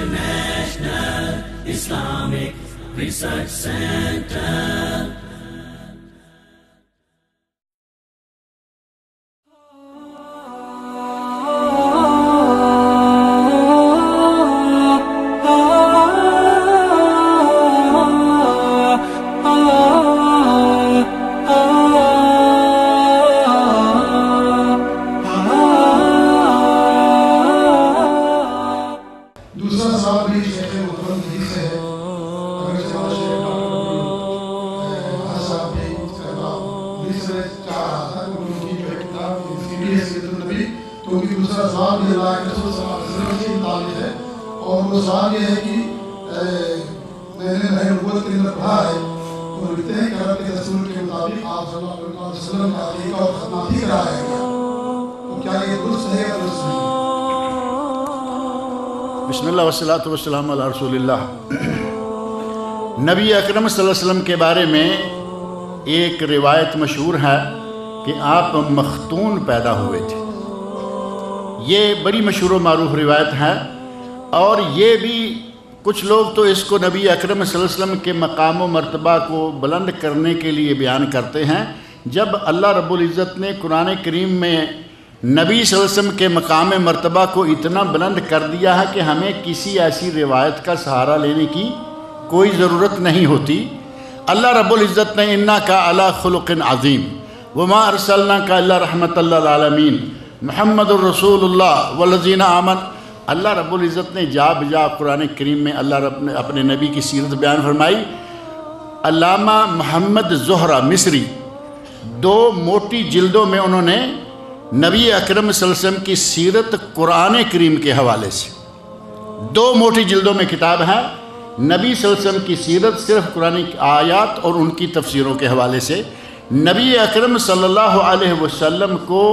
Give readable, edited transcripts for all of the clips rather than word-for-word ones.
International Islamic Research Center. दूसरा सवाल भी शेख मुहतरम जी से है। अगर सवाल शेख साहब भी इसमें चाह रहा था कि उनकी जो है किताब सीरी है सीरत नबी, तो उनकी दूसरा सवाल भी अल्लाह के रसूल सल्लल्लाहु अलैहि वसल्लम से मुताल्लिक़ है। और वो सवाल ये है कि मैंने नए नबूवत के अंदर पढ़ा है, तो लिखते हैं कि अल्लाह के रसूल के मुताबिक आप सल्लल्लाहु अलैहि वसल्लम का अक़ीक़ा और खतना भी कराया गया, तो क्या ये दुरुस्त है या दुरुस्त नहीं? बिस्मिल्लाह वस्सलातु वस्सलामु अला रसूलिल्लाह। नबी अकरम सल्लल्लाहु अलैहि वसल्लम के बारे में एक रिवायत मशहूर है कि आप मख्तून पैदा हुए थे। ये बड़ी मशहूर व मारूफ रिवायत है, और ये भी कुछ लोग तो इसको नबी अकरम सल्लल्लाहु अलैहि वसल्लम के मकाम व मर्तबा को बुलंद करने के लिए बयान करते हैं। जब अल्लाह रब्बुल इज़्ज़त ने कुरान करीम में नबी सल्लल्लाहु अलैहि वसल्लम के मकाम मर्तबा को इतना बुलंद कर दिया है कि हमें किसी ऐसी रिवायत का सहारा लेने की कोई ज़रूरत नहीं होती। अल्लाह रब्बुल इज़्ज़त ने इन्ना का अला खुलुक़िन अज़ीम वमा अरसलना का अल्ला रहमतल लिल आलमीन मुहम्मदुर रसूलुल्लाह वल्लज़ीना आमन। अल्लाह रब्बुल इज़्ज़त ने जा बजा कुरान करीम में अल्लाह रब ने अपने नबी की सीरत बयान फरमाई। अल्लामा मोहम्मद ज़ोहरा मिस्री 2 मोटी जिल्दों में उन्होंने नबी अकरम सल्लल्लाहु अलैहि वसल्लम की सीरत कुरान करीम के हवाले से 2 मोटी जिल्दों में किताब है। नबी सल्लल्लाहु अलैहि वसल्लम की सीरत सिर्फ कुरानी आयात और उनकी तफसीरों के हवाले से। नबी अकरम सल्लल्लाहु अलैहि वसल्लम को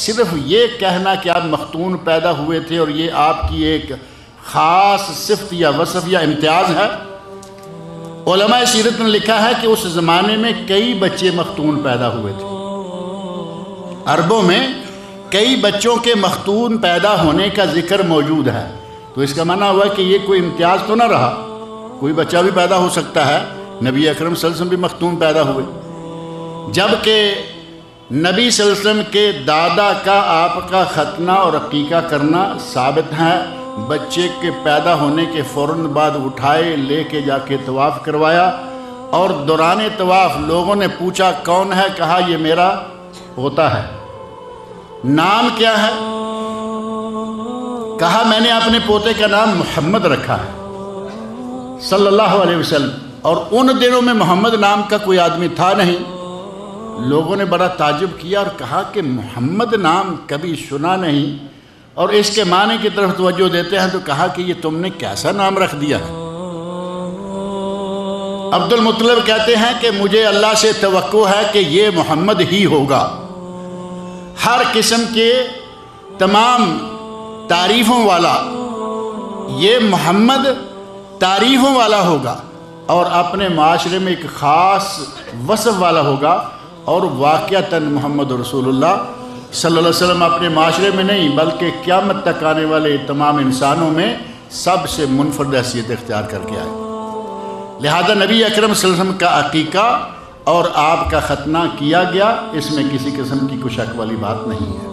सिर्फ ये कहना कि आप मख्तून पैदा हुए थे और ये आपकी एक ख़ास सिफ़त या वसफ़ या इम्तियाज़ है। उलमाए सीरत ने लिखा है कि उस ज़माने में कई बच्चे मख्तून पैदा हुए थे। अरबों में कई बच्चों के मख्तून पैदा होने का जिक्र मौजूद है, तो इसका माना हुआ कि ये कोई इम्तियाज़ तो ना रहा, कोई बच्चा भी पैदा हो सकता है। नबी अकरम सल्लल्लाहु अलैहि वसल्लम भी मख्तून पैदा हुए, जबकि नबी सल्लल्लाहु अलैहि वसल्लम के दादा का आपका खतना और अकीका करना साबित है। बच्चे के पैदा होने के फ़ौरन बाद उठाए लेके जाके तवाफ़ करवाया, और दौरान तवाफ़ लोगों ने पूछा कौन है, कहा ये मेरा पोता है। नाम क्या है, कहा मैंने अपने पोते का नाम मोहम्मद रखा है सल्लल्लाहु अलैहि वसल्लम। और उन दिनों में मोहम्मद नाम का कोई आदमी था नहीं। लोगों ने बड़ा ताज्जुब किया और कहा कि मोहम्मद नाम कभी सुना नहीं, और इसके माने की तरफ तवज्जो देते हैं तो कहा कि ये तुमने कैसा नाम रख दिया है। अब्दुल मुत्तलिब कहते हैं कि मुझे अल्लाह से तवक्को है कि ये मोहम्मद ही होगा। हर किस्म के तमाम तारीफ़ों वाला ये मोहम्मद तारीफ़ों वाला होगा, और अपने माशरे में एक ख़ास वसफ़ वाला होगा। और वाक़ियतन मोहम्मद रसूलुल्लाह सल्लल्लाहु अलैहि वसल्लम अपने माशरे में नहीं बल्कि क़यामत तक आने वाले तमाम इंसानों में सबसे मुनफरद हैसियत इख्तियार करके आए। लिहाजा नबी अकरम सल्लल्लाहु अलैहि वसल्लम का अकीका और आपका खतना किया गया, इसमें किसी किस्म की कोई शक वाली बात नहीं है।